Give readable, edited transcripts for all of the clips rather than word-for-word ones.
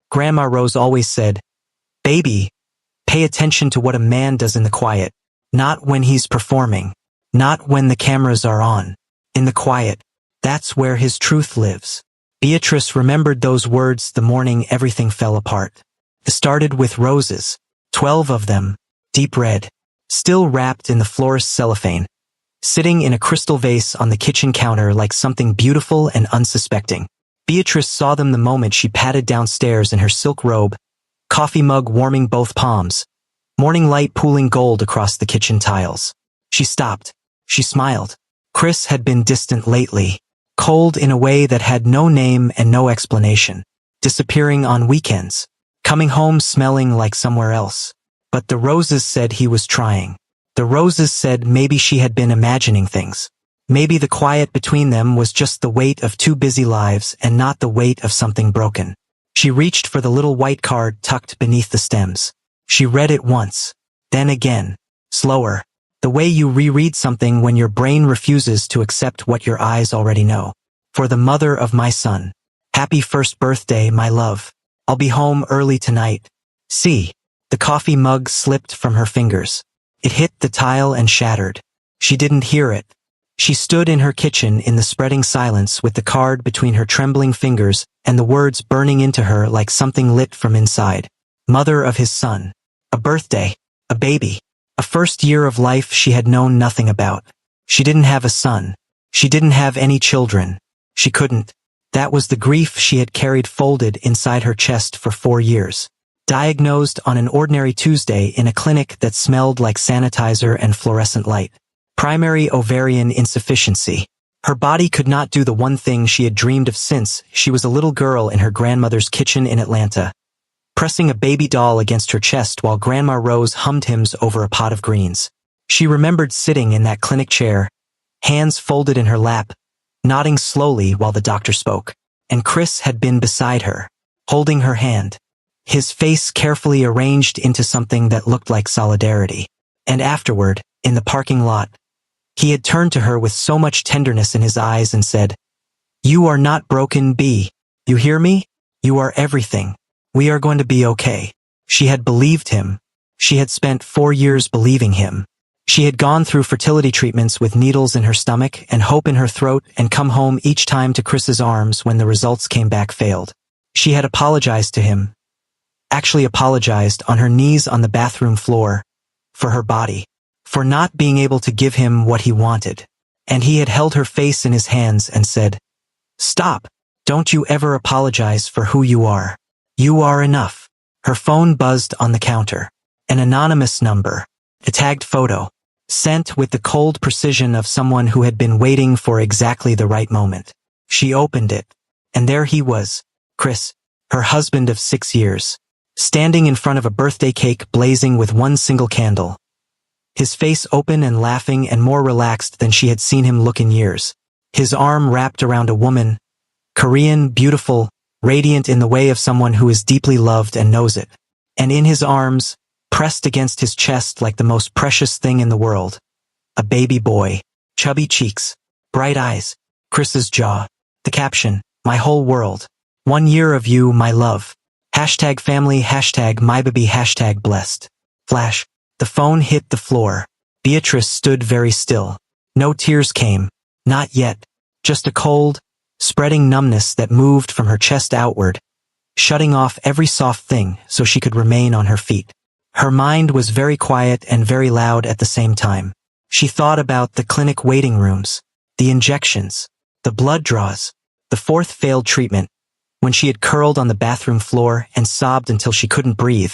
Grandma Rose always said, "Baby, pay attention to what a man does in the quiet. Not when he's performing. Not when the cameras are on. In the quiet. That's where his truth lives." Beatrice remembered those words the morning everything fell apart. It started with roses, 12 of them, deep red, still wrapped in the florist's cellophane, sitting in a crystal vase on the kitchen counter like something beautiful and unsuspecting. Beatrice saw them the moment she padded downstairs in her silk robe, coffee mug warming both palms, morning light pooling gold across the kitchen tiles. She stopped. She smiled. Chris had been distant lately, cold in a way that had no name and no explanation, disappearing on weekends, coming home smelling like somewhere else. But the roses said he was trying. The roses said maybe she had been imagining things. Maybe the quiet between them was just the weight of two busy lives and not the weight of something broken. She reached for the little white card tucked beneath the stems. She read it once, then again, slower, the way you reread something when your brain refuses to accept what your eyes already know. "For the mother of my son. Happy first birthday, my love. I'll be home early tonight. See." The coffee mug slipped from her fingers. It hit the tile and shattered. She didn't hear it. She stood in her kitchen in the spreading silence with the card between her trembling fingers and the words burning into her like something lit from inside. Mother of his son. A birthday. A baby. A first year of life she had known nothing about. She didn't have a son. She didn't have any children. She couldn't. That was the grief she had carried folded inside her chest for 4 years. Diagnosed on an ordinary Tuesday in a clinic that smelled like sanitizer and fluorescent light. Primary ovarian insufficiency. Her body could not do the one thing she had dreamed of since she was a little girl in her grandmother's kitchen in Atlanta, pressing a baby doll against her chest while Grandma Rose hummed hymns over a pot of greens. She remembered sitting in that clinic chair, hands folded in her lap, nodding slowly while the doctor spoke. And Chris had been beside her, holding her hand, his face carefully arranged into something that looked like solidarity. And afterward, in the parking lot, he had turned to her with so much tenderness in his eyes and said, "You are not broken, B. You hear me? You are everything. We are going to be okay." She had believed him. She had spent 4 years believing him. She had gone through fertility treatments with needles in her stomach and hope in her throat and come home each time to Chris's arms when the results came back failed. She had apologized to him, actually apologized on her knees on the bathroom floor, for her body, for not being able to give him what he wanted. And he had held her face in his hands and said, "Stop. Don't you ever apologize for who you are. You are enough." Her phone buzzed on the counter. An anonymous number. A tagged photo. Sent with the cold precision of someone who had been waiting for exactly the right moment. She opened it. And there he was, Chris, her husband of 6 years, standing in front of a birthday cake blazing with one single candle. His face open and laughing and more relaxed than she had seen him look in years. His arm wrapped around a woman, Korean, beautiful, radiant in the way of someone who is deeply loved and knows it. And in his arms, pressed against his chest like the most precious thing in the world, a baby boy, chubby cheeks, bright eyes, Chris's jaw. The caption, "My whole world. 1 year of you, my love. Hashtag family, hashtag my baby, hashtag blessed." Flash. The phone hit the floor. Beatrice stood very still. No tears came. Not yet. Just a cold, spreading numbness that moved from her chest outward, shutting off every soft thing so she could remain on her feet. Her mind was very quiet and very loud at the same time. She thought about the clinic waiting rooms, the injections, the blood draws, the 4th failed treatment, when she had curled on the bathroom floor and sobbed until she couldn't breathe,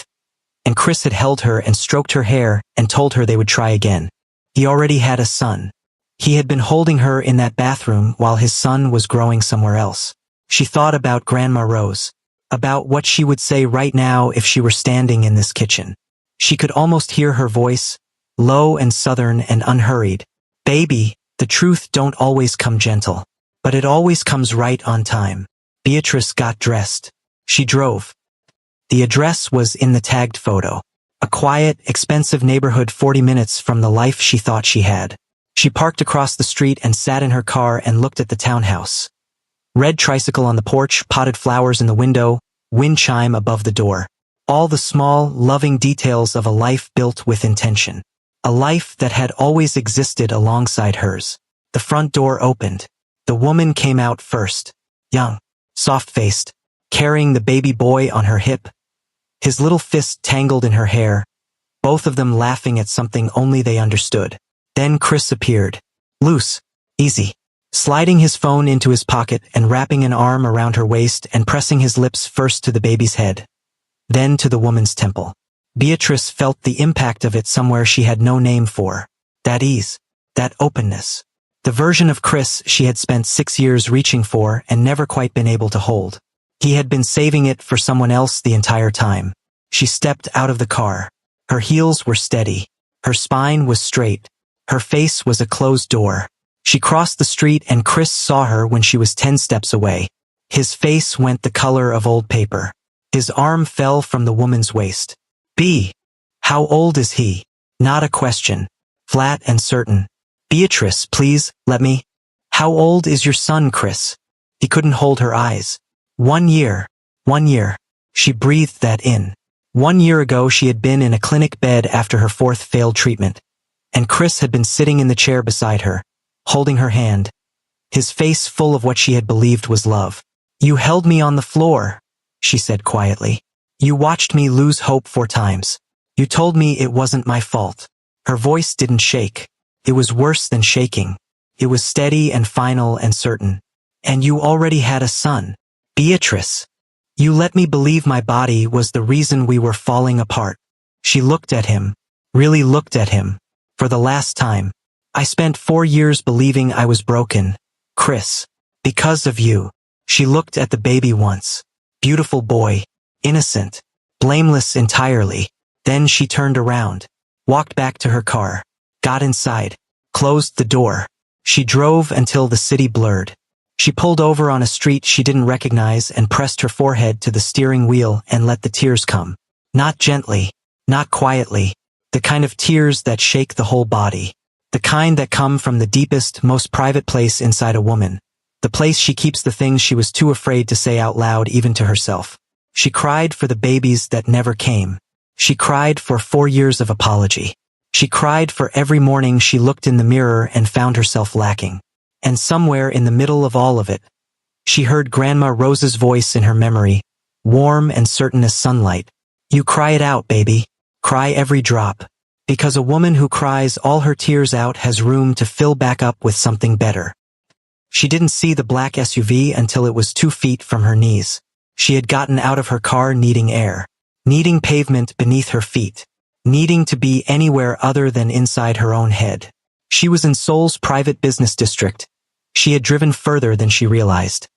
and Chris had held her and stroked her hair and told her they would try again. He already had a son. He had been holding her in that bathroom while his son was growing somewhere else. She thought about Grandma Rose, about what she would say right now if she were standing in this kitchen. She could almost hear her voice, low and southern and unhurried. "Baby, the truth don't always come gentle, but it always comes right on time." Beatrice got dressed. She drove. The address was in the tagged photo. A quiet, expensive neighborhood 40 minutes from the life she thought she had. She parked across the street and sat in her car and looked at the townhouse. Red tricycle on the porch, potted flowers in the window, wind chime above the door. All the small, loving details of a life built with intention. A life that had always existed alongside hers. The front door opened. The woman came out first. Young, soft-faced, carrying the baby boy on her hip. His little fist tangled in her hair, both of them laughing at something only they understood. Then Chris appeared. Loose, easy, sliding his phone into his pocket and wrapping an arm around her waist and pressing his lips first to the baby's head, then to the woman's temple. Beatrice felt the impact of it somewhere she had no name for. That ease, that openness. The version of Chris she had spent 6 years reaching for and never quite been able to hold. He had been saving it for someone else the entire time. She stepped out of the car. Her heels were steady. Her spine was straight. Her face was a closed door. She crossed the street and Chris saw her when she was 10 steps away. His face went the color of old paper. His arm fell from the woman's waist. B. How old is he? Not a question. Flat and certain. Beatrice, please, let me. How old is your son, Chris? He couldn't hold her eyes. 1 year. 1 year. She breathed that in. 1 year ago she had been in a clinic bed after her 4th failed treatment. And Chris had been sitting in the chair beside her, holding her hand, his face full of what she had believed was love. You held me on the floor, she said quietly. You watched me lose hope 4 times. You told me it wasn't my fault. Her voice didn't shake. It was worse than shaking. It was steady and final and certain. And you already had a son. Beatrice. You let me believe my body was the reason we were falling apart. She looked at him, really looked at him. For the last time. I spent 4 years believing I was broken. Chris. Because of you. She looked at the baby once. Beautiful boy. Innocent. Blameless entirely. Then she turned around. Walked back to her car. Got inside. Closed the door. She drove until the city blurred. She pulled over on a street she didn't recognize and pressed her forehead to the steering wheel and let the tears come. Not gently. Not quietly. The kind of tears that shake the whole body. The kind that come from the deepest, most private place inside a woman. The place she keeps the things she was too afraid to say out loud even to herself. She cried for the babies that never came. She cried for 4 years of apology. She cried for every morning she looked in the mirror and found herself lacking. And somewhere in the middle of all of it, she heard Grandma Rose's voice in her memory, warm and certain as sunlight. You cry it out, baby. Cry every drop. Because a woman who cries all her tears out has room to fill back up with something better. She didn't see the black SUV until it was 2 feet from her knees. She had gotten out of her car needing air, needing pavement beneath her feet, needing to be anywhere other than inside her own head. She was in Seoul's private business district. She had driven further than she realized.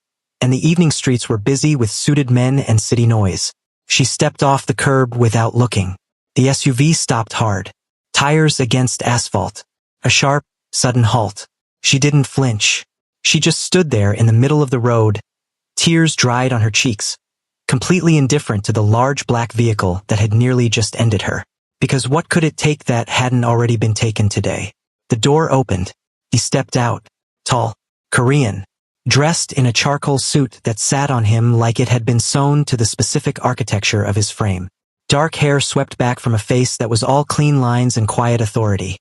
And the evening streets were busy with suited men and city noise. She stepped off the curb without looking. The SUV stopped hard. Tires against asphalt. A sharp, sudden halt. She didn't flinch. She just stood there in the middle of the road, tears dried on her cheeks, completely indifferent to the large black vehicle that had nearly just ended her. Because what could it take that hadn't already been taken today? The door opened. He stepped out, tall, Korean, dressed in a charcoal suit that sat on him like it had been sewn to the specific architecture of his frame. Dark hair swept back from a face that was all clean lines and quiet authority.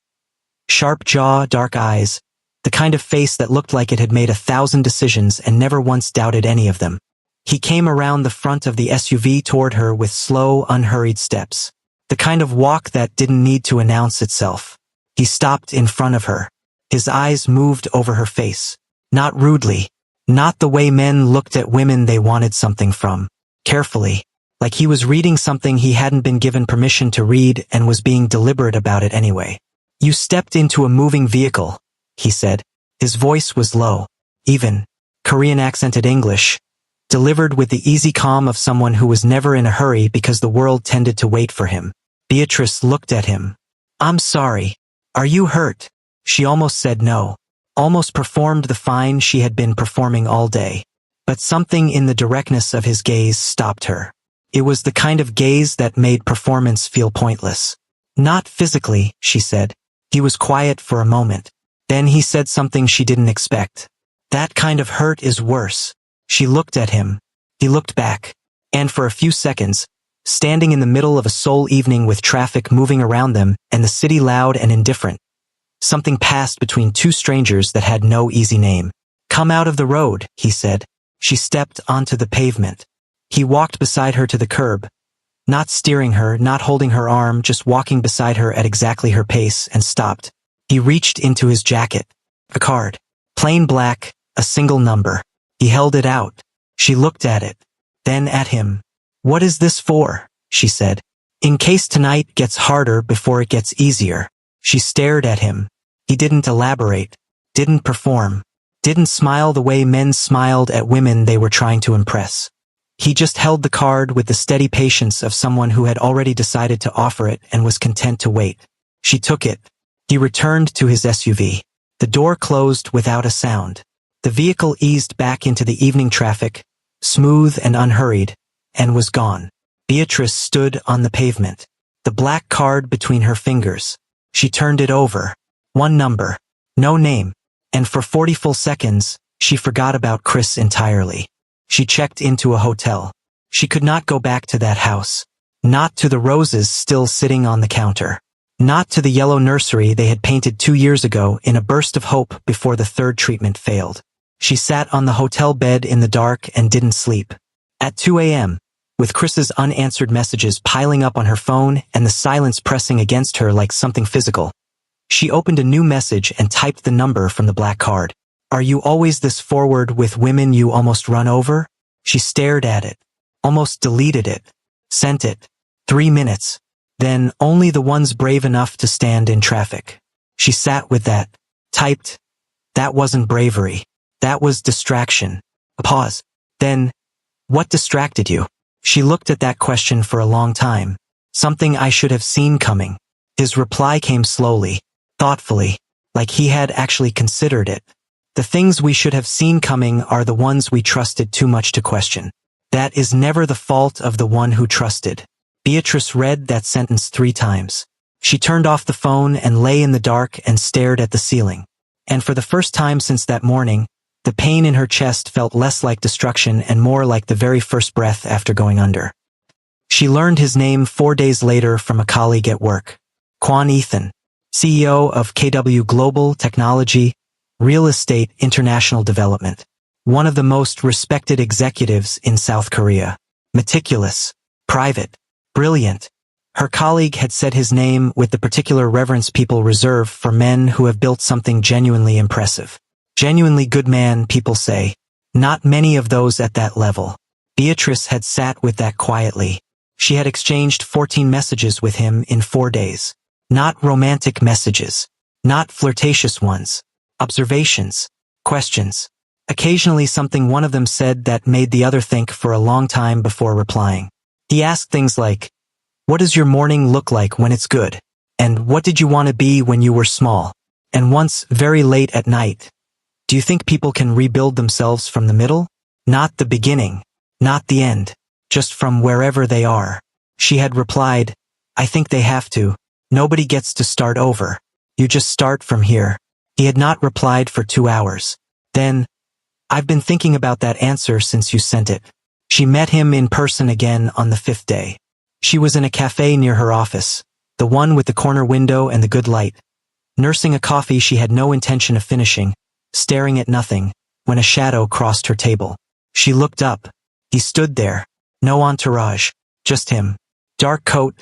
Sharp jaw, dark eyes, the kind of face that looked like it had made 1,000 decisions and never once doubted any of them. He came around the front of the SUV toward her with slow, unhurried steps. The kind of walk that didn't need to announce itself. He stopped in front of her. His eyes moved over her face. Not rudely. Not the way men looked at women they wanted something from. Carefully. Like he was reading something he hadn't been given permission to read and was being deliberate about it anyway. You stepped into a moving vehicle, he said. His voice was low, even, Korean accented English, delivered with the easy calm of someone who was never in a hurry because the world tended to wait for him. Beatrice looked at him. I'm sorry. Are you hurt? She almost said no. Almost performed the fine she had been performing all day. But something in the directness of his gaze stopped her. It was the kind of gaze that made performance feel pointless. Not physically, she said. He was quiet for a moment. Then he said something she didn't expect. That kind of hurt is worse. She looked at him. He looked back. And for a few seconds, standing in the middle of a sole evening with traffic moving around them and the city loud and indifferent, something passed between two strangers that had no easy name. "Come out of the road," he said. She stepped onto the pavement. He walked beside her to the curb, not steering her, not holding her arm, just walking beside her at exactly her pace, and stopped. He reached into his jacket. A card. Plain black, a single number. He held it out. She looked at it, then at him. "What is this for?" she said. "In case tonight gets harder before it gets easier." She stared at him. He didn't elaborate, didn't perform, didn't smile the way men smiled at women they were trying to impress. He just held the card with the steady patience of someone who had already decided to offer it and was content to wait. She took it. He returned to his SUV. The door closed without a sound. The vehicle eased back into the evening traffic, smooth and unhurried, and was gone. Beatrice stood on the pavement, the black card between her fingers. She turned it over. One number, no name, and for 40 full seconds, she forgot about Chris entirely. She checked into a hotel. She could not go back to that house. Not to the roses still sitting on the counter. Not to the yellow nursery they had painted 2 years ago in a burst of hope before the third treatment failed. She sat on the hotel bed in the dark and didn't sleep. At 2 a.m., with Chris's unanswered messages piling up on her phone and the silence pressing against her like something physical, she opened a new message and typed the number from the black card. "Are you always this forward with women you almost run over?" She stared at it, almost deleted it, sent it. 3 minutes. Then only the ones brave enough to stand in traffic. She sat with that, typed. That wasn't bravery. That was distraction. A pause. Then, what distracted you? She looked at that question for a long time. Something I should have seen coming. His reply came slowly, thoughtfully, like he had actually considered it. The things we should have seen coming are the ones we trusted too much to question. That is never the fault of the one who trusted. Beatrice read that sentence 3 times. She turned off the phone and lay in the dark and stared at the ceiling. And for the first time since that morning, the pain in her chest felt less like destruction and more like the very first breath after going under. She learned his name 4 days later from a colleague at work. Quan Ethan, CEO of KW Global Technology, Real Estate International Development. One of the most respected executives in South Korea. Meticulous, private, brilliant. Her colleague had said his name with the particular reverence people reserve for men who have built something genuinely impressive. Genuinely good man, people say. Not many of those at that level. Beatrice had sat with that quietly. She had exchanged 14 messages with him in 4 days. Not romantic messages. Not flirtatious ones. Observations. Questions. Occasionally something one of them said that made the other think for a long time before replying. He asked things like, "What does your morning look like when it's good?" And "What did you want to be when you were small?" And once, very late at night, "Do you think people can rebuild themselves from the middle? Not the beginning, not the end, just from wherever they are." She had replied, "I think they have to. Nobody gets to start over. You just start from here." He had not replied for 2 hours. Then, "I've been thinking about that answer since you sent it." She met him in person again on the 5th day. She was in a cafe near her office, the one with the corner window and the good light. Nursing a coffee she had no intention of finishing, staring at nothing, when a shadow crossed her table. She looked up. He stood there. No entourage. Just him. Dark coat,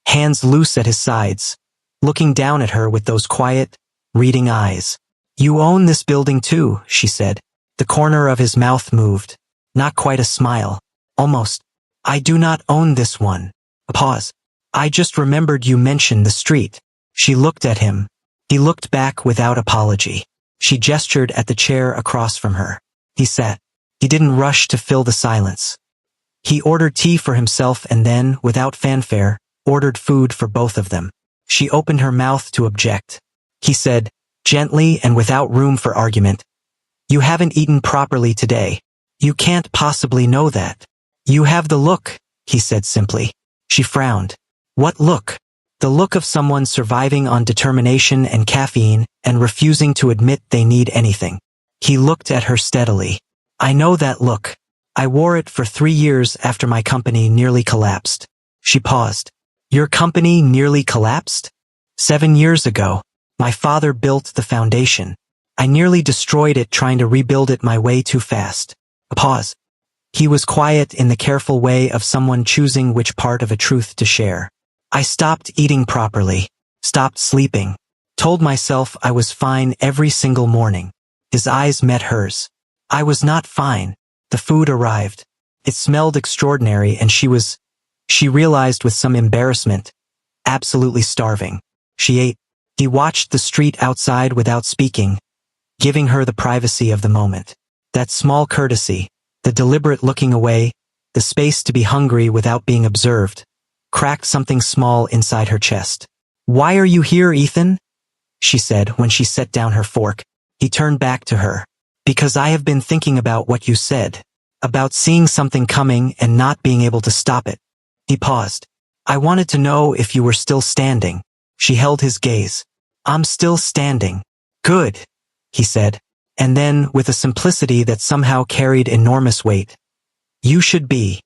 hands loose at his sides, looking down at her with those quiet, reading eyes. "You own this building too," she said. The corner of his mouth moved. Not quite a smile. Almost. "I do not own this one." A pause. "I just remembered you mentioned the street." She looked at him. He looked back without apology. She gestured at the chair across from her. He sat. He didn't rush to fill the silence. He ordered tea for himself and then, without fanfare, ordered food for both of them. She opened her mouth to object. He said, gently and without room for argument, "You haven't eaten properly today. You can't possibly know that." "You have the look," he said simply. She frowned. What look? The look of someone surviving on determination and caffeine and refusing to admit they need anything. He looked at her steadily. "I know that look. I wore it for 3 years after my company nearly collapsed. She paused. Your company nearly collapsed? 7 years ago. My father built the foundation. I nearly destroyed it trying to rebuild it my way too fast. A pause. He was quiet in the careful way of someone choosing which part of a truth to share. I stopped eating properly, stopped sleeping, told myself I was fine every single morning. His eyes met hers. I was not fine. The food arrived. It smelled extraordinary and she realized with some embarrassment, absolutely starving. She ate. He watched the street outside without speaking, giving her the privacy of the moment. That small courtesy, the deliberate looking away, the space to be hungry without being observed, cracked something small inside her chest. Why are you here, Ethan? She said when she set down her fork. He turned back to her. Because I have been thinking about what you said. About seeing something coming and not being able to stop it. He paused. I wanted to know if you were still standing. She held his gaze. I'm still standing. Good, he said. And then, with a simplicity that somehow carried enormous weight. You should be.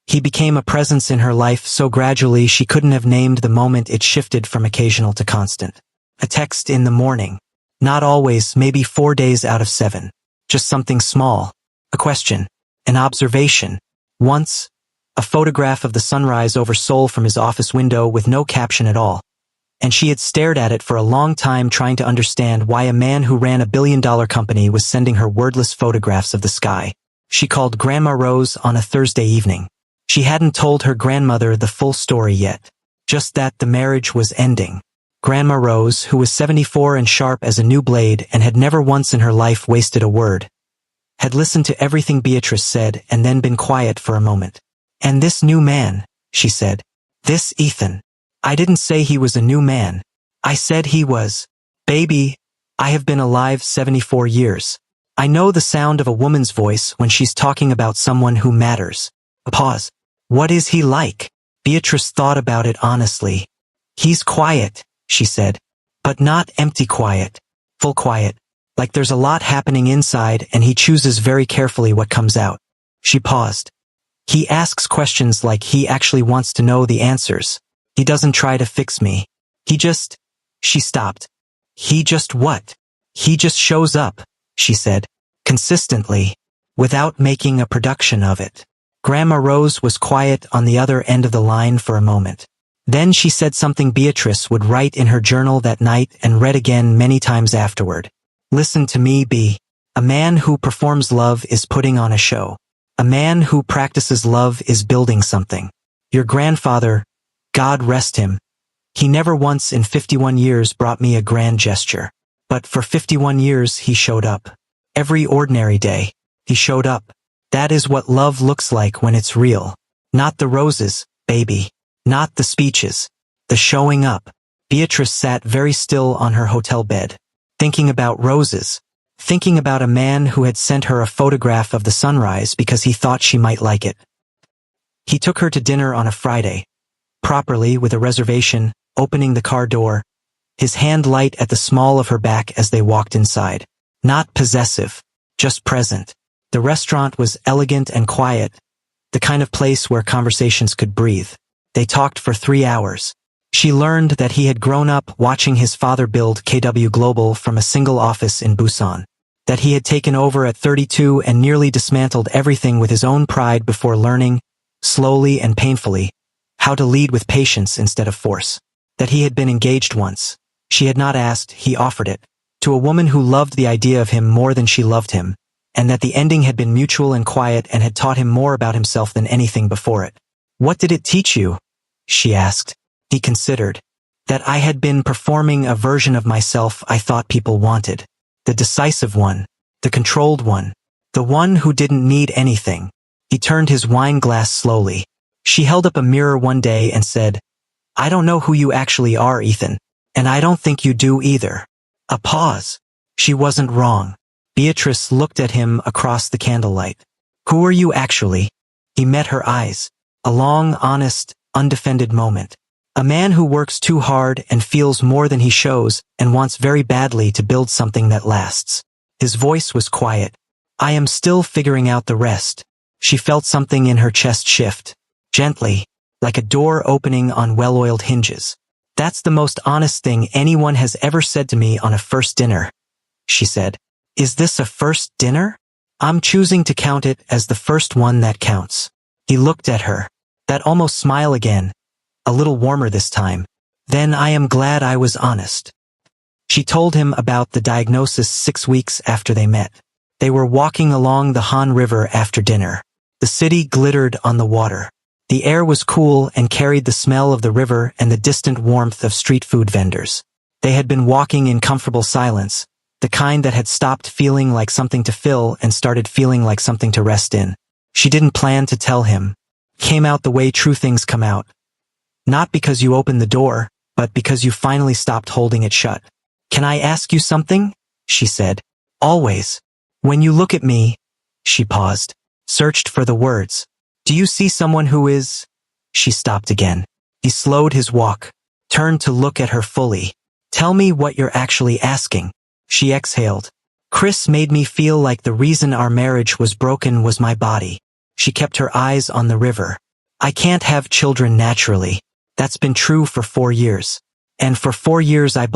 He became a presence in her life so gradually she couldn't have named the moment it shifted from occasional to constant. A text in the morning. Not always, maybe 4 days out of 7. Just something small. A question. An observation. Once, a photograph of the sunrise over Seoul from his office window with no caption at all. And she had stared at it for a long time trying to understand why a man who ran a billion-dollar company was sending her wordless photographs of the sky. She called Grandma Rose on a Thursday evening. She hadn't told her grandmother the full story yet. Just that the marriage was ending. Grandma Rose, who was 74 and sharp as a new blade and had never once in her life wasted a word, had listened to everything Beatrice said and then been quiet for a moment. And this new man, she said. This Ethan. I didn't say he was a new man. I said he was. Baby, I have been alive 74 years. I know the sound of a woman's voice when she's talking about someone who matters. A pause. What is he like? Beatrice thought about it honestly. He's quiet, she said. But not empty quiet. Full quiet. Like there's a lot happening inside and he chooses very carefully what comes out. She paused. He asks questions like he actually wants to know the answers. He doesn't try to fix me. She stopped. He just what? He just shows up, she said. Consistently. Without making a production of it. Grandma Rose was quiet on the other end of the line for a moment. Then she said something Beatrice would write in her journal that night and read again many times afterward. Listen to me, B. A man who performs love is putting on a show. A man who practices love is building something. Your grandfather, God rest him, he never once in 51 years brought me a grand gesture. But for 51 years he showed up. Every ordinary day, he showed up. That is what love looks like when it's real. Not the roses, baby. Not the speeches. The showing up. Beatrice sat very still on her hotel bed, thinking about roses, thinking about a man who had sent her a photograph of the sunrise because he thought she might like it. He took her to dinner on a Friday, properly with a reservation, opening the car door, his hand light at the small of her back as they walked inside. Not possessive, just present. The restaurant was elegant and quiet, the kind of place where conversations could breathe. They talked for 3 hours. She learned that he had grown up watching his father build KW Global from a single office in Busan, that he had taken over at 32 and nearly dismantled everything with his own pride before learning, slowly and painfully, how to lead with patience instead of force, that he had been engaged once. She had not asked, he offered it, to a woman who loved the idea of him more than she loved him, and that the ending had been mutual and quiet and had taught him more about himself than anything before it. What did it teach you? She asked. He considered. That I had been performing a version of myself I thought people wanted. The decisive one. The controlled one. The one who didn't need anything. He turned his wine glass slowly. She held up a mirror one day and said, I don't know who you actually are, Ethan. And I don't think you do either. A pause. She wasn't wrong. Beatrice looked at him across the candlelight. Who are you actually? He met her eyes. A long, honest, undefended moment. A man who works too hard and feels more than he shows and wants very badly to build something that lasts. His voice was quiet. I am still figuring out the rest. She felt something in her chest shift, gently, like a door opening on well-oiled hinges. "That's the most honest thing anyone has ever said to me on a first dinner," she said. "Is this a first dinner? I'm choosing to count it as the first one that counts." He looked at her. That almost smile again, a little warmer this time. "Then I am glad I was honest." She told him about the diagnosis 6 weeks after they met. They were walking along the Han River after dinner. The city glittered on the water. The air was cool and carried the smell of the river and the distant warmth of street food vendors. They had been walking in comfortable silence, the kind that had stopped feeling like something to fill and started feeling like something to rest in. She didn't plan to tell him. Came out the way true things come out. Not because you opened the door, but because you finally stopped holding it shut. "Can I ask you something?" she said. "Always. When you look at me," she paused, searched for the words. "Do you see someone who is—" She stopped again. He slowed his walk, turned to look at her fully. "Tell me what you're actually asking." She exhaled. "Chris made me feel like the reason our marriage was broken was my body." She kept her eyes on the river. "I can't have children naturally. That's been true for 4 years. And for 4 years I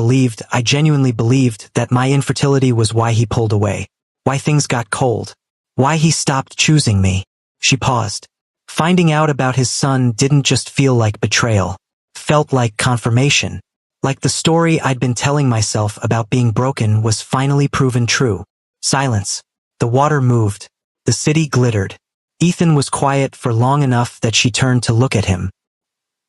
genuinely believed that my infertility was why he pulled away. Why things got cold. Why he stopped choosing me." She paused. Finding out about his son didn't just feel like betrayal. Felt like confirmation. Like the story I'd been telling myself about being broken was finally proven true. Silence. The water moved. The city glittered. Ethan was quiet for long enough that she turned to look at him.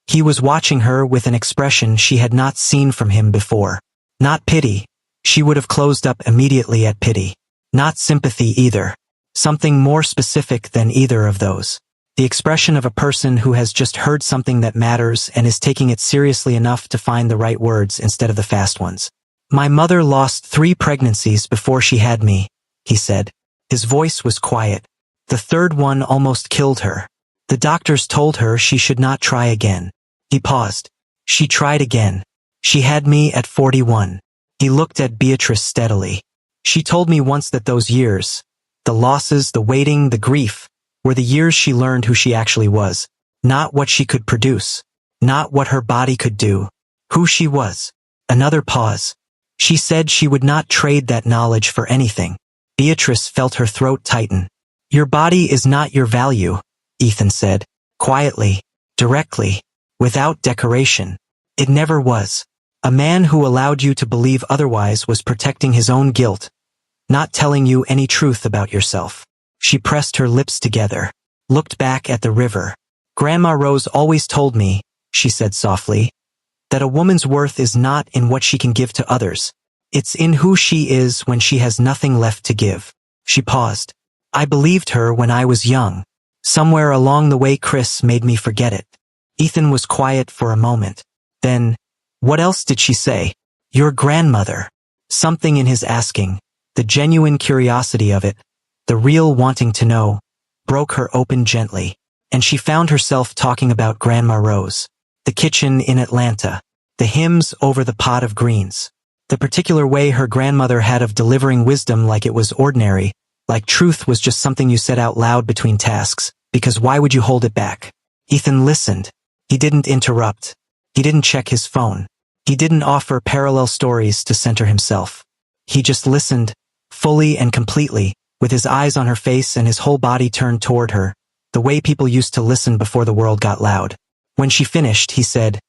He was watching her with an expression she had not seen from him before. Not pity. She would have closed up immediately at pity. Not sympathy either. Something more specific than either of those. The expression of a person who has just heard something that matters and is taking it seriously enough to find the right words instead of the fast ones. "My mother lost 3 pregnancies before she had me," he said. His voice was quiet. "The third one almost killed her. The doctors told her she should not try again." He paused. "She tried again. She had me at 41. He looked at Beatrice steadily. "She told me once that those years, the losses, the waiting, the grief, were the years she learned who she actually was. Not what she could produce. Not what her body could do. Who she was." Another pause. She said she would not trade that knowledge for anything. Beatrice felt her throat tighten. "Your body is not your value," Ethan said. Quietly. Directly. Without decoration. "It never was. A man who allowed you to believe otherwise was protecting his own guilt. Not telling you any truth about yourself." She pressed her lips together, looked back at the river. "Grandma Rose always told me," she said softly, "that a woman's worth is not in what she can give to others. It's in who she is when she has nothing left to give." She paused. "I believed her when I was young. Somewhere along the way Chris made me forget it." Ethan was quiet for a moment. Then, "What else did she say?" "Your grandmother." Something in his asking, the genuine curiosity of it, the real wanting to know, broke her open gently, and she found herself talking about Grandma Rose, the kitchen in Atlanta, the hymns over the pot of greens, the particular way her grandmother had of delivering wisdom like it was ordinary, like truth was just something you said out loud between tasks, because why would you hold it back? Ethan listened. He didn't interrupt. He didn't check his phone. He didn't offer parallel stories to center himself. He just listened, fully and completely, with his eyes on her face and his whole body turned toward her, the way people used to listen before the world got loud. When she finished, he said,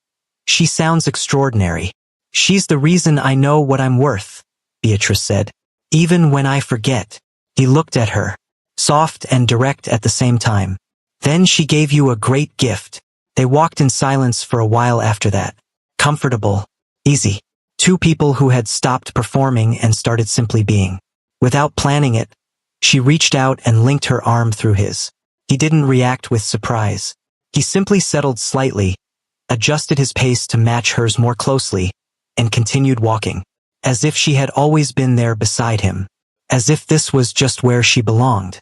"She sounds extraordinary. She's the reason I know what I'm worth," Beatrice said. "Even when I forget." He looked at her, soft and direct at the same time. "Then she gave you a great gift." They walked in silence for a while after that. Comfortable. Easy. 2 people who had stopped performing and started simply being. Without planning it, she reached out and linked her arm through his. He didn't react with surprise. He simply settled slightly, adjusted his pace to match hers more closely, and continued walking, as if she had always been there beside him, as if this was just where she belonged.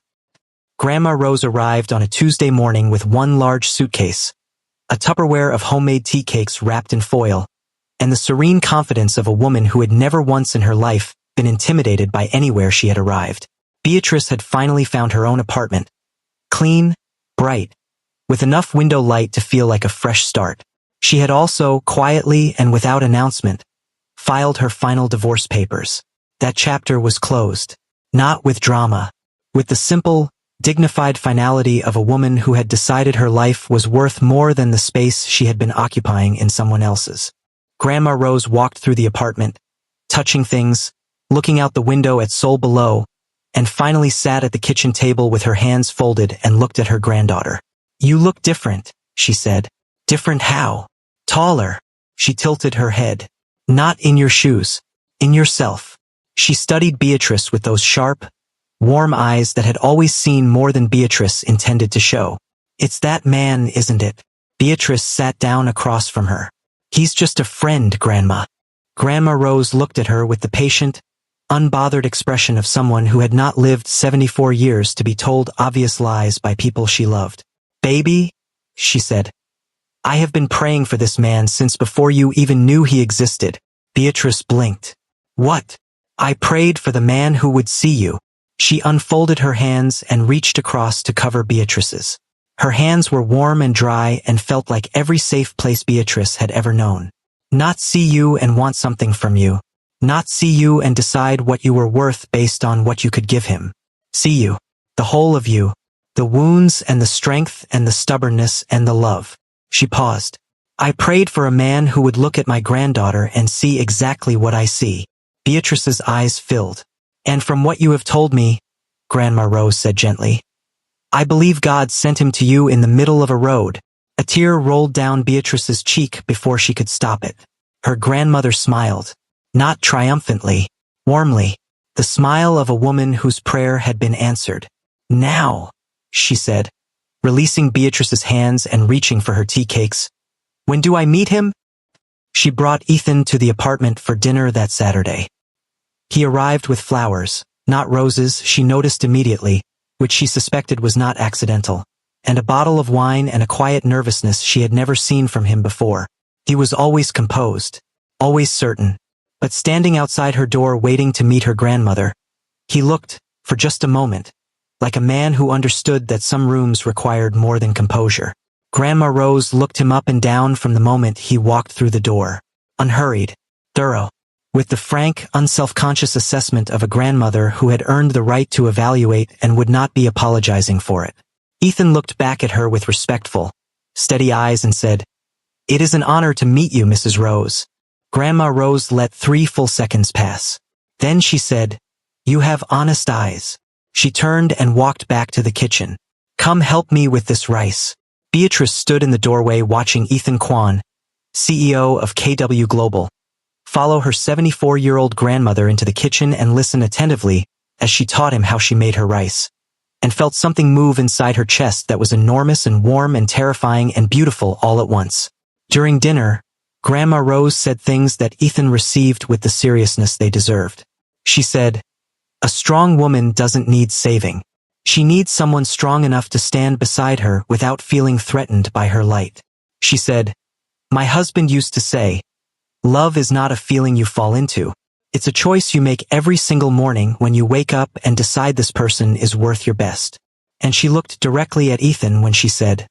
Grandma Rose arrived on a Tuesday morning with 1 large suitcase, a Tupperware of homemade tea cakes wrapped in foil, and the serene confidence of a woman who had never once in her life been intimidated by anywhere she had arrived. Beatrice had finally found her own apartment, Clean, bright, with enough window light to feel like a fresh start. She had also, quietly and without announcement, filed her final divorce papers. That chapter was closed. Not with drama. With the simple, dignified finality of a woman who had decided her life was worth more than the space she had been occupying in someone else's. Grandma Rose walked through the apartment, touching things, looking out the window at Seoul below, and finally sat at the kitchen table with her hands folded and looked at her granddaughter. "You look different," she said. "Different how?" "Taller." She tilted her head. "Not in your shoes. In yourself." She studied Beatrice with those sharp, warm eyes that had always seen more than Beatrice intended to show. "It's that man, isn't it?" Beatrice sat down across from her. "He's just a friend, Grandma." Grandma Rose looked at her with the patient, unbothered expression of someone who had not lived 74 years to be told obvious lies by people she loved. "Baby," she said, "I have been praying for this man since before you even knew he existed." Beatrice blinked. "What?" "I prayed for the man who would see you." She unfolded her hands and reached across to cover Beatrice's. Her hands were warm and dry and felt like every safe place Beatrice had ever known. "Not see you and want something from you. Not see you and decide what you were worth based on what you could give him. See you. The whole of you. The wounds and the strength and the stubbornness and the love." She paused. "I prayed for a man who would look at my granddaughter and see exactly what I see." Beatrice's eyes filled. "And from what you have told me," Grandma Rose said gently, "I believe God sent him to you in the middle of a road." A tear rolled down Beatrice's cheek before she could stop it. Her grandmother smiled. Not triumphantly, warmly, the smile of a woman whose prayer had been answered. "Now," she said, releasing Beatrice's hands and reaching for her tea cakes. "When do I meet him?" She brought Ethan to the apartment for dinner that Saturday. He arrived with flowers, not roses, she noticed immediately, which she suspected was not accidental, and a bottle of wine and a quiet nervousness she had never seen from him before. He was always composed, always certain, but standing outside her door waiting to meet her grandmother, he looked, for just a moment, like a man who understood that some rooms required more than composure. Grandma Rose looked him up and down from the moment he walked through the door, unhurried, thorough, with the frank, unself-conscious assessment of a grandmother who had earned the right to evaluate and would not be apologizing for it. Ethan looked back at her with respectful, steady eyes and said, "It is an honor to meet you, Mrs. Rose." Grandma Rose let 3 full seconds pass. Then she said, "You have honest eyes." She turned and walked back to the kitchen. "Come help me with this rice." Beatrice stood in the doorway watching Ethan Kwan, CEO of KW Global, follow her 74-year-old grandmother into the kitchen and listen attentively as she taught him how she made her rice, and felt something move inside her chest that was enormous and warm and terrifying and beautiful all at once. During dinner, Grandma Rose said things that Ethan received with the seriousness they deserved. She said, "A strong woman doesn't need saving. She needs someone strong enough to stand beside her without feeling threatened by her light." She said, "My husband used to say, love is not a feeling you fall into. It's a choice you make every single morning when you wake up and decide this person is worth your best." And she looked directly at Ethan when she said,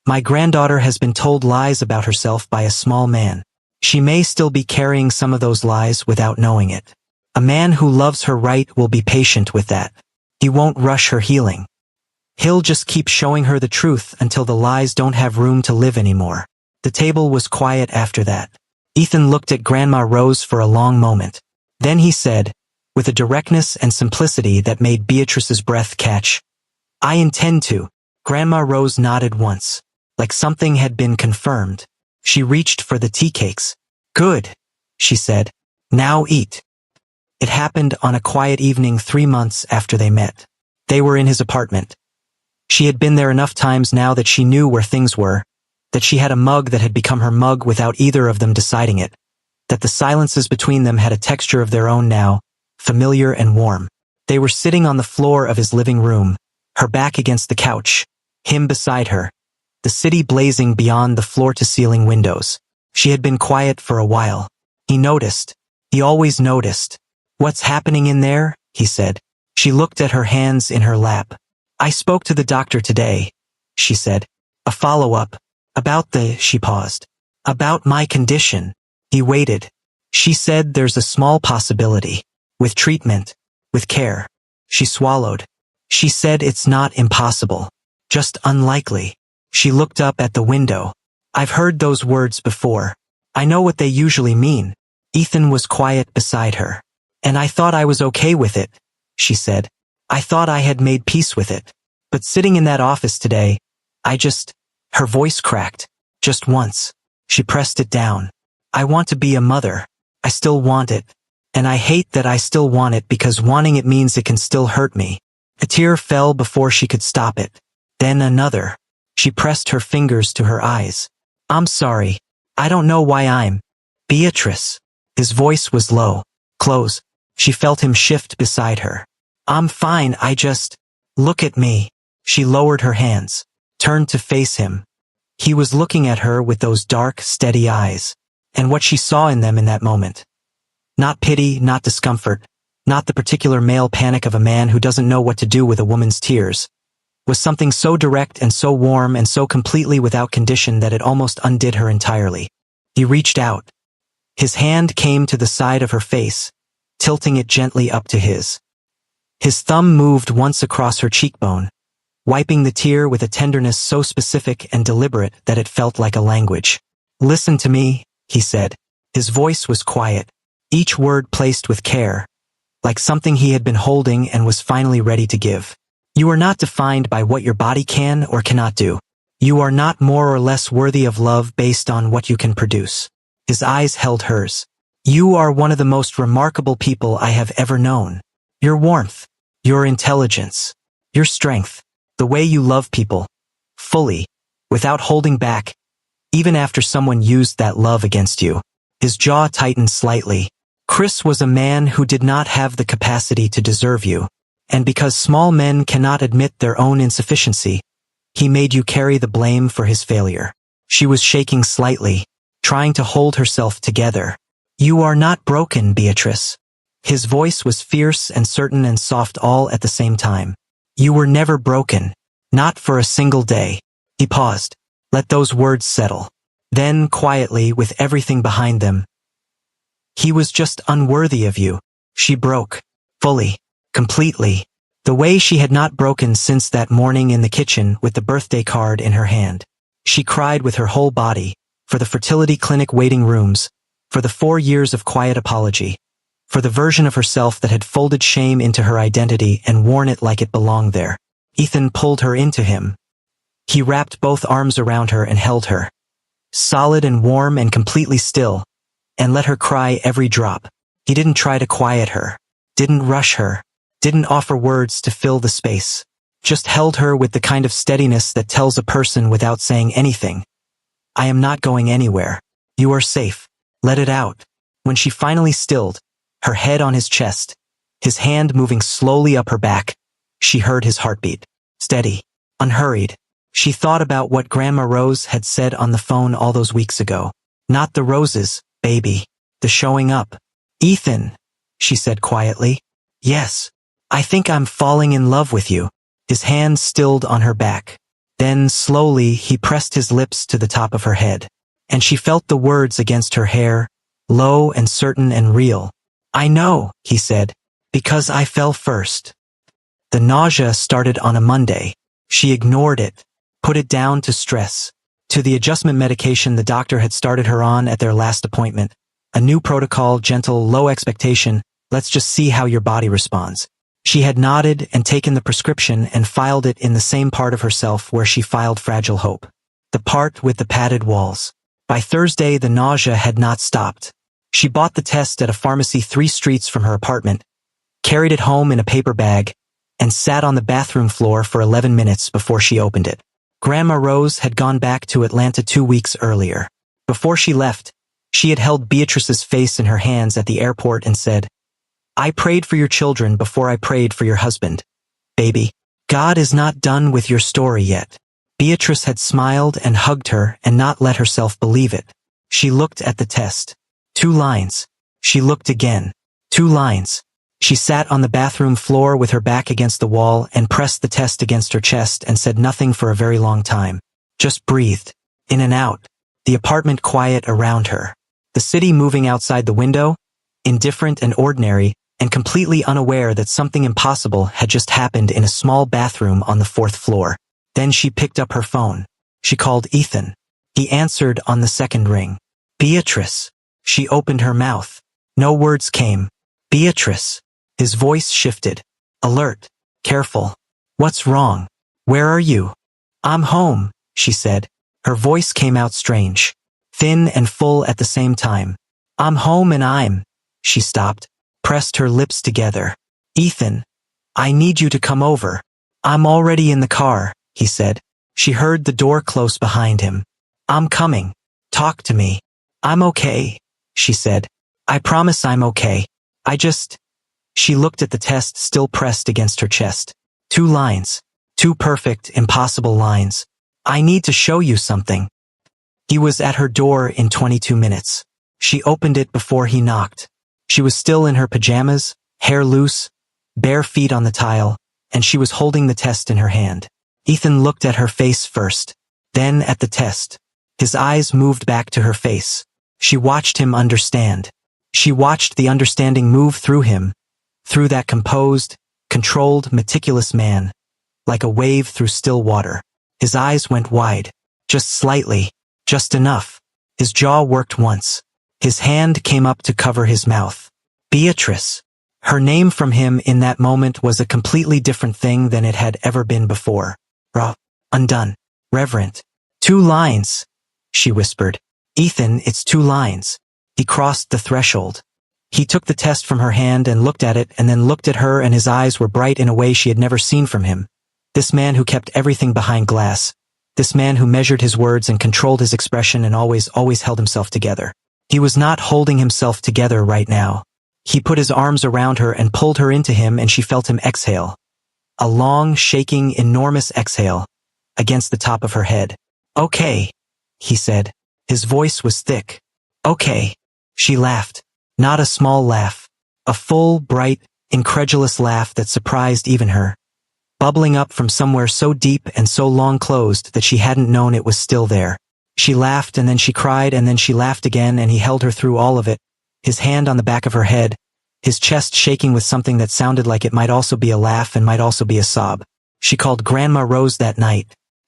"My granddaughter has been told lies about herself by a small man. She may still be carrying some of those lies without knowing it. A man who loves her right will be patient with that. He won't rush her healing. He'll just keep showing her the truth until the lies don't have room to live anymore." The table was quiet after that. Ethan looked at Grandma Rose for a long moment. Then he said, with a directness and simplicity that made Beatrice's breath catch, "I intend to." Grandma Rose nodded once, like something had been confirmed. She reached for the tea cakes. "Good," she said. "Now eat." It happened on a quiet evening 3 months after they met. They were in his apartment. She had been there enough times now that she knew where things were, that she had a mug that had become her mug without either of them deciding it, that the silences between them had a texture of their own now, familiar and warm. They were sitting on the floor of his living room, her back against the couch, him beside her, the city blazing beyond the floor-to-ceiling windows. She had been quiet for a while. He noticed. He always noticed. "What's happening in there?" he said. She looked at her hands in her lap. I spoke to the doctor today, she said. A follow-up. She paused. About my condition. He waited. She said there's a small possibility. With treatment. With care. She swallowed. She said it's not impossible. Just unlikely. She looked up at the window. I've heard those words before. I know what they usually mean. Ethan was quiet beside her. And I thought I was okay with it, she said. I thought I had made peace with it. But sitting in that office today, her voice cracked. Just once. She pressed it down. I want to be a mother. I still want it. And I hate that I still want it because wanting it means it can still hurt me. A tear fell before she could stop it. Then another. She pressed her fingers to her eyes. I'm sorry. I don't know why I'm. Beatrice. His voice was low. Close. She felt him shift beside her. I'm fine, Look at me. She lowered her hands. Turned to face him. He was looking at her with those dark, steady eyes. And what she saw in them in that moment. Not pity, not discomfort, not the particular male panic of a man who doesn't know what to do with a woman's tears, was something so direct and so warm and so completely without condition that it almost undid her entirely. He reached out. His hand came to the side of her face, tilting it gently up to his. His thumb moved once across her cheekbone, wiping the tear with a tenderness so specific and deliberate that it felt like a language. Listen to me, he said. His voice was quiet, each word placed with care, like something he had been holding and was finally ready to give. You are not defined by what your body can or cannot do. You are not more or less worthy of love based on what you can produce. His eyes held hers. You are one of the most remarkable people I have ever known. Your warmth, your intelligence, your strength, the way you love people, fully, without holding back, even after someone used that love against you. His jaw tightened slightly. Chris was a man who did not have the capacity to deserve you, and because small men cannot admit their own insufficiency, he made you carry the blame for his failure. She was shaking slightly, trying to hold herself together. You are not broken, Beatrice. His voice was fierce and certain and soft all at the same time. You were never broken. Not for a single day. He paused. Let those words settle. Then, quietly, with everything behind them, he was just unworthy of you. She broke. Fully. Completely. The way she had not broken since that morning in the kitchen with the birthday card in her hand. She cried with her whole body, for the fertility clinic waiting rooms, for the 4 years of quiet apology, for the version of herself that had folded shame into her identity and worn it like it belonged there. Ethan pulled her into him. He wrapped both arms around her and held her, solid and warm and completely still, and let her cry every drop. He didn't try to quiet her, didn't rush her, didn't offer words to fill the space, just held her with the kind of steadiness that tells a person without saying anything. I am not going anywhere. You are safe. Let it out. When she finally stilled, her head on his chest, his hand moving slowly up her back, she heard his heartbeat. Steady. Unhurried. She thought about what Grandma Rose had said on the phone all those weeks ago. Not the roses, baby. The showing up. Ethan, she said quietly. Yes. I think I'm falling in love with you. His hand stilled on her back. Then, slowly, he pressed his lips to the top of her head. And she felt the words against her hair, low and certain and real. I know, he said, because I fell first. The nausea started on a Monday. She ignored it, put it down to stress, to the adjustment medication the doctor had started her on at their last appointment. A new protocol, gentle, low expectation, let's just see how your body responds. She had nodded and taken the prescription and filed it in the same part of herself where she filed Fragile Hope. The part with the padded walls. By Thursday, the nausea had not stopped. She bought the test at a pharmacy 3 streets from her apartment, carried it home in a paper bag, and sat on the bathroom floor for 11 minutes before she opened it. Grandma Rose had gone back to Atlanta 2 weeks earlier. Before she left, she had held Beatrice's face in her hands at the airport and said, I prayed for your children before I prayed for your husband. Baby, God is not done with your story yet. Beatrice had smiled and hugged her and not let herself believe it. She looked at the test. 2 lines. She looked again. 2 lines. She sat on the bathroom floor with her back against the wall and pressed the test against her chest and said nothing for a very long time. Just breathed. In and out. The apartment quiet around her. The city moving outside the window, indifferent and ordinary, and completely unaware that something impossible had just happened in a small bathroom on the 4th floor. Then she picked up her phone. She called Ethan. He answered on the 2nd ring. Beatrice. She opened her mouth. No words came. Beatrice. His voice shifted. Alert. Careful. What's wrong? Where are you? I'm home, she said. Her voice came out strange. Thin and full at the same time. I'm home and she stopped, pressed her lips together. Ethan. I need you to come over. I'm already in the car, he said. She heard the door close behind him. I'm coming. Talk to me. I'm okay, she said. I promise I'm okay. She looked at the test still pressed against her chest. 2 lines. 2 perfect, impossible lines. I need to show you something. He was at her door in 22 minutes. She opened it before he knocked. She was still in her pajamas, hair loose, bare feet on the tile, and she was holding the test in her hand. Ethan looked at her face first, then at the test. His eyes moved back to her face. She watched him understand. She watched the understanding move through him, through that composed, controlled, meticulous man, like a wave through still water. His eyes went wide, just slightly, just enough. His jaw worked once. His hand came up to cover his mouth. Beatrice. Her name from him in that moment was a completely different thing than it had ever been before. Raw, undone, reverent. 2 lines, she whispered. Ethan, it's 2 lines. He crossed the threshold. He took the test from her hand and looked at it and then looked at her, and his eyes were bright in a way she had never seen from him. This man who kept everything behind glass. This man who measured his words and controlled his expression and always held himself together. He was not holding himself together right now. He put his arms around her and pulled her into him, and she felt him exhale. A long, shaking, enormous exhale against the top of her head. Okay, he said. His voice was thick. Okay. She laughed. Not a small laugh. A full, bright, incredulous laugh that surprised even her. Bubbling up from somewhere so deep and so long closed that she hadn't known it was still there. She laughed and then she cried and then she laughed again, and he held her through all of it, his hand on the back of her head, his chest shaking with something that sounded like it might also be a laugh and might also be a sob. She called Grandma Rose that night.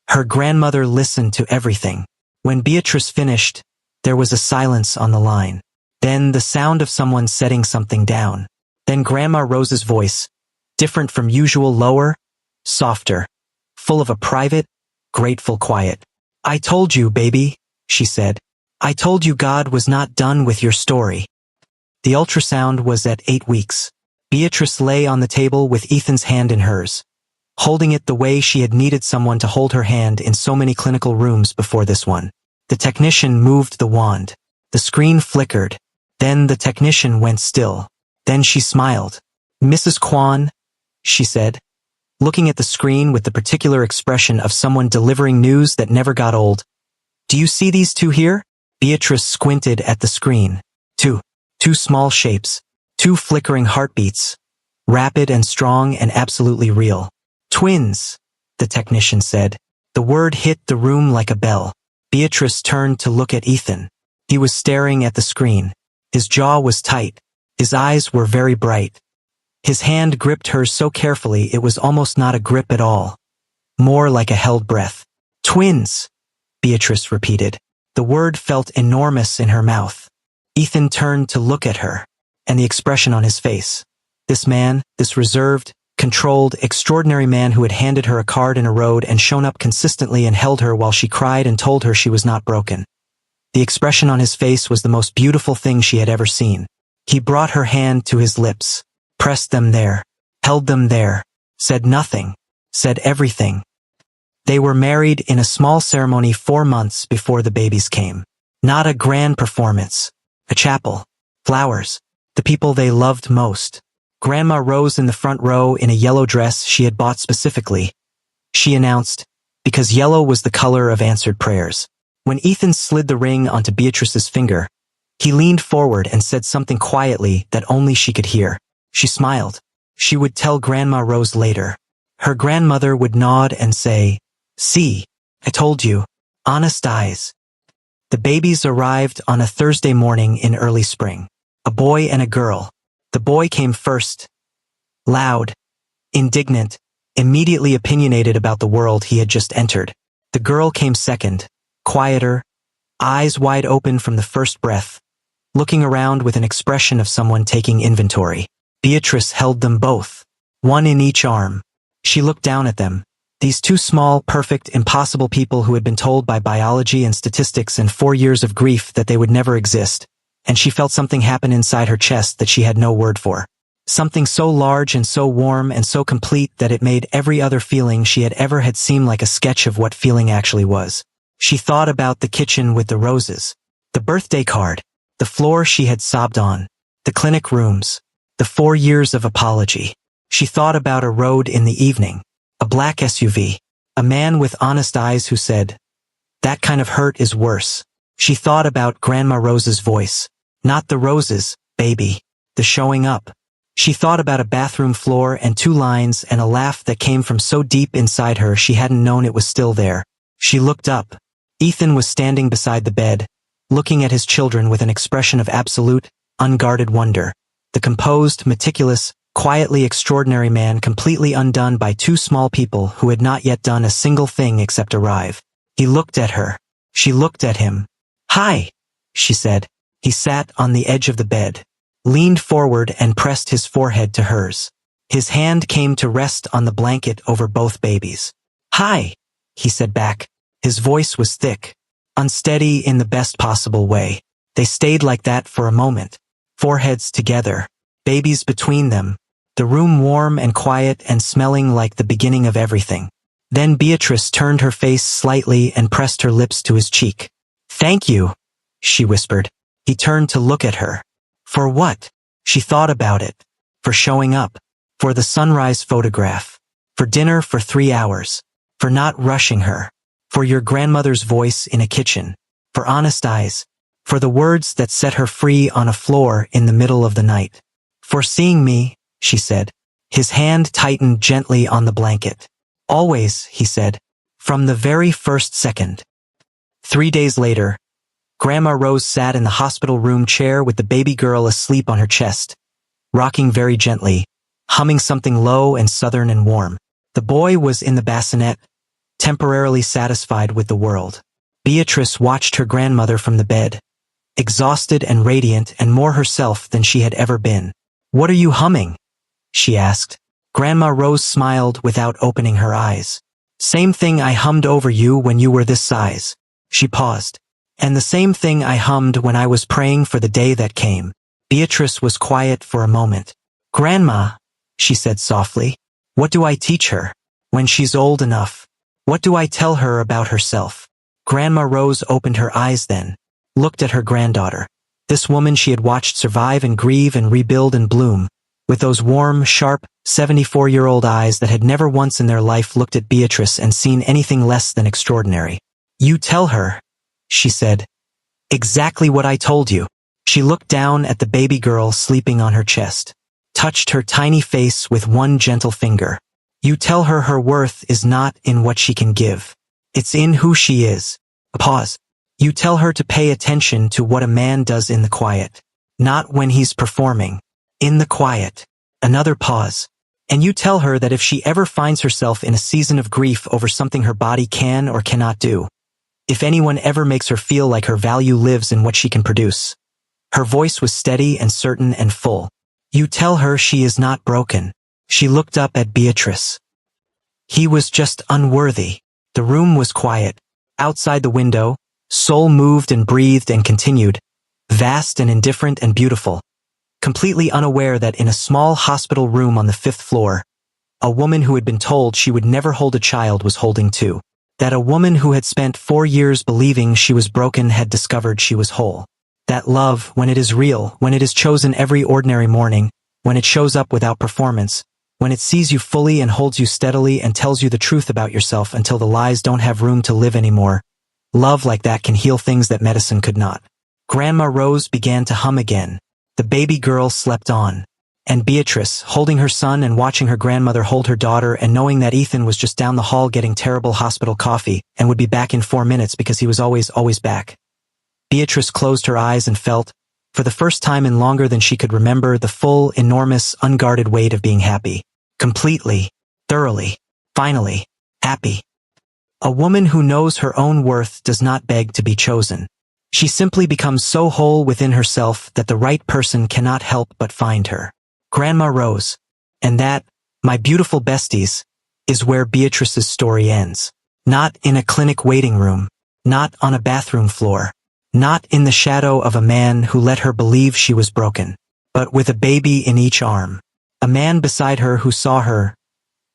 Her grandmother listened to everything. When Beatrice finished, there was a silence on the line. Then the sound of someone setting something down. Then Grandma Rose's voice, different from usual, lower, softer, full of a private, grateful quiet. I told you, baby, she said. I told you God was not done with your story. The ultrasound was at 8 weeks. Beatrice lay on the table with Ethan's hand in hers, holding it the way she had needed someone to hold her hand in so many clinical rooms before this one. The technician moved the wand. The screen flickered. Then the technician went still. Then she smiled. Mrs. Kwan, she said, looking at the screen with the particular expression of someone delivering news that never got old. Do you see these 2 here? Beatrice squinted at the screen. 2 small shapes. 2 flickering heartbeats. Rapid and strong and absolutely real. Twins, the technician said. The word hit the room like a bell. Beatrice turned to look at Ethan. He was staring at the screen. His jaw was tight. His eyes were very bright. His hand gripped hers so carefully it was almost not a grip at all. More like a held breath. Twins, Beatrice repeated. The word felt enormous in her mouth. Ethan turned to look at her, and the expression on his face. This man, this reserved, controlled, extraordinary man who had handed her a card in a road and shown up consistently and held her while she cried and told her she was not broken. The expression on his face was the most beautiful thing she had ever seen. He brought her hand to his lips, pressed them there, held them there, said nothing, said everything. They were married in a small ceremony 4 months before the babies came. Not a grand performance. A chapel. Flowers. The people they loved most. Grandma Rose in the front row in a yellow dress she had bought specifically. She announced, because yellow was the color of answered prayers. When Ethan slid the ring onto Beatrice's finger, he leaned forward and said something quietly that only she could hear. She smiled. She would tell Grandma Rose later. Her grandmother would nod and say, "See, I told you. Honest eyes." The babies arrived on a Thursday morning in early spring. A boy and a girl. The boy came first. Loud, indignant, immediately opinionated about the world he had just entered. The girl came second, quieter, eyes wide open from the first breath, looking around with an expression of someone taking inventory. Beatrice held them both, one in each arm. She looked down at them, these two small, perfect, impossible people who had been told by biology and statistics and 4 years of grief that they would never exist, and she felt something happen inside her chest that she had no word for. Something so large and so warm and so complete that it made every other feeling she had ever had seem like a sketch of what feeling actually was. She thought about the kitchen with the roses, the birthday card, the floor she had sobbed on, the clinic rooms, the 4 years of apology. She thought about a road in the evening, a black SUV, a man with honest eyes who said, "That kind of hurt is worse." She thought about Grandma Rose's voice, "Not the roses, baby, the showing up." She thought about a bathroom floor and 2 lines and a laugh that came from so deep inside her she hadn't known it was still there. She looked up. Ethan was standing beside the bed, looking at his children with an expression of absolute, unguarded wonder. The composed, meticulous, quietly extraordinary man completely undone by 2 small people who had not yet done a single thing except arrive. He looked at her. She looked at him. "Hi," she said. He sat on the edge of the bed, leaned forward and pressed his forehead to hers. His hand came to rest on the blanket over both babies. "Hi," he said back. His voice was thick, unsteady in the best possible way. They stayed like that for a moment, foreheads together, babies between them, the room warm and quiet and smelling like the beginning of everything. Then Beatrice turned her face slightly and pressed her lips to his cheek. "Thank you," she whispered. He turned to look at her. For what? She thought about it. For showing up. For the sunrise photograph. For dinner for 3 hours. For not rushing her. For your grandmother's voice in a kitchen. For honest eyes. For the words that set her free on a floor in the middle of the night. For seeing me, she said. His hand tightened gently on the blanket. Always, he said. From the very first second. 3 days later, Grandma Rose sat in the hospital room chair with the baby girl asleep on her chest, rocking very gently, humming something low and southern and warm. The boy was in the bassinet, temporarily satisfied with the world. Beatrice watched her grandmother from the bed, exhausted and radiant and more herself than she had ever been. "What are you humming?" she asked. Grandma Rose smiled without opening her eyes. "Same thing I hummed over you when you were this size." She paused. "And the same thing I hummed when I was praying for the day that came." Beatrice was quiet for a moment. "Grandma," she said softly, "what do I teach her? When she's old enough, what do I tell her about herself?" Grandma Rose opened her eyes then, looked at her granddaughter. This woman she had watched survive and grieve and rebuild and bloom, with those warm, sharp, 74-year-old eyes that had never once in their life looked at Beatrice and seen anything less than extraordinary. "You tell her," she said, "exactly what I told you." She looked down at the baby girl sleeping on her chest, touched her tiny face with one gentle finger. "You tell her her worth is not in what she can give. It's in who she is." A pause. "You tell her to pay attention to what a man does in the quiet. Not when he's performing. In the quiet." Another pause. "And you tell her that if she ever finds herself in a season of grief over something her body can or cannot do, if anyone ever makes her feel like her value lives in what she can produce." Her voice was steady and certain and full. "You tell her she is not broken." She looked up at Beatrice. He was just unworthy. The room was quiet. Outside the window, soul moved and breathed and continued, vast and indifferent and beautiful, completely unaware that in a small hospital room on the 5th floor, a woman who had been told she would never hold a child was holding 2. That a woman who had spent 4 years believing she was broken had discovered she was whole. That love, when it is real, when it is chosen every ordinary morning, when it shows up without performance, when it sees you fully and holds you steadily and tells you the truth about yourself until the lies don't have room to live anymore, love like that can heal things that medicine could not. Grandma Rose began to hum again. The baby girl slept on. And Beatrice, holding her son and watching her grandmother hold her daughter and knowing that Ethan was just down the hall getting terrible hospital coffee and would be back in 4 minutes because he was always back. Beatrice closed her eyes and felt, for the first time in longer than she could remember, the full, enormous, unguarded weight of being happy. Completely, thoroughly, finally, happy. A woman who knows her own worth does not beg to be chosen. She simply becomes so whole within herself that the right person cannot help but find her. Grandma Rose. And that, my beautiful besties, is where Beatrice's story ends. Not in a clinic waiting room, not on a bathroom floor, not in the shadow of a man who let her believe she was broken, but with a baby in each arm. A man beside her who saw her,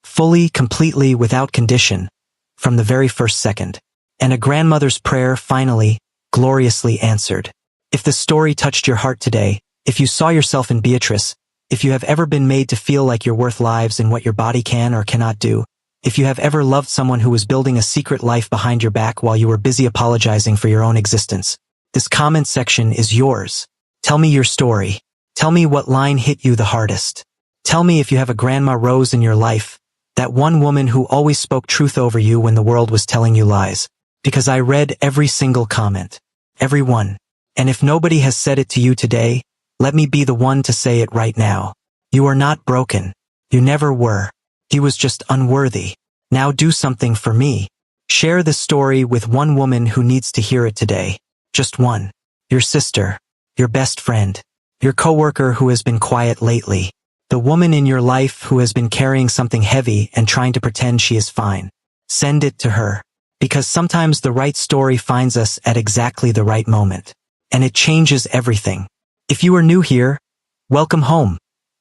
fully, completely, without condition, from the very first second. And a grandmother's prayer finally, gloriously answered. If the story touched your heart today, if you saw yourself in Beatrice, if you have ever been made to feel like you're worth lives in what your body can or cannot do, if you have ever loved someone who was building a secret life behind your back while you were busy apologizing for your own existence, this comment section is yours. Tell me your story. Tell me what line hit you the hardest. Tell me if you have a Grandma Rose in your life, that one woman who always spoke truth over you when the world was telling you lies. Because I read every single comment. Every one. And if nobody has said it to you today, let me be the one to say it right now. You are not broken. You never were. He was just unworthy. Now do something for me. Share this story with one woman who needs to hear it today. Just one. Your sister. Your best friend. Your coworker who has been quiet lately. The woman in your life who has been carrying something heavy and trying to pretend she is fine. Send it to her. Because sometimes the right story finds us at exactly the right moment. And it changes everything. If you are new here, welcome home,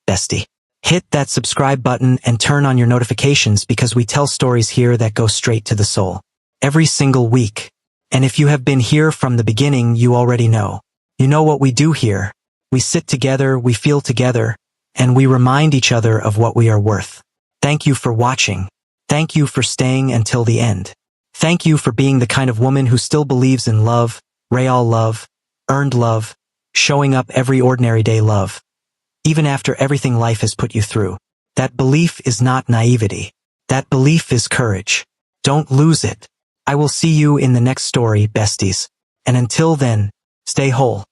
bestie. Hit that subscribe button and turn on your notifications because we tell stories here that go straight to the soul. Every single week. And if you have been here from the beginning, you already know. You know what we do here. We sit together, we feel together, and we remind each other of what we are worth. Thank you for watching. Thank you for staying until the end. Thank you for being the kind of woman who still believes in love, real love, earned love, showing up every ordinary day love. Even after everything life has put you through. That belief is not naivety. That belief is courage. Don't lose it. I will see you in the next story, besties. And until then, stay whole.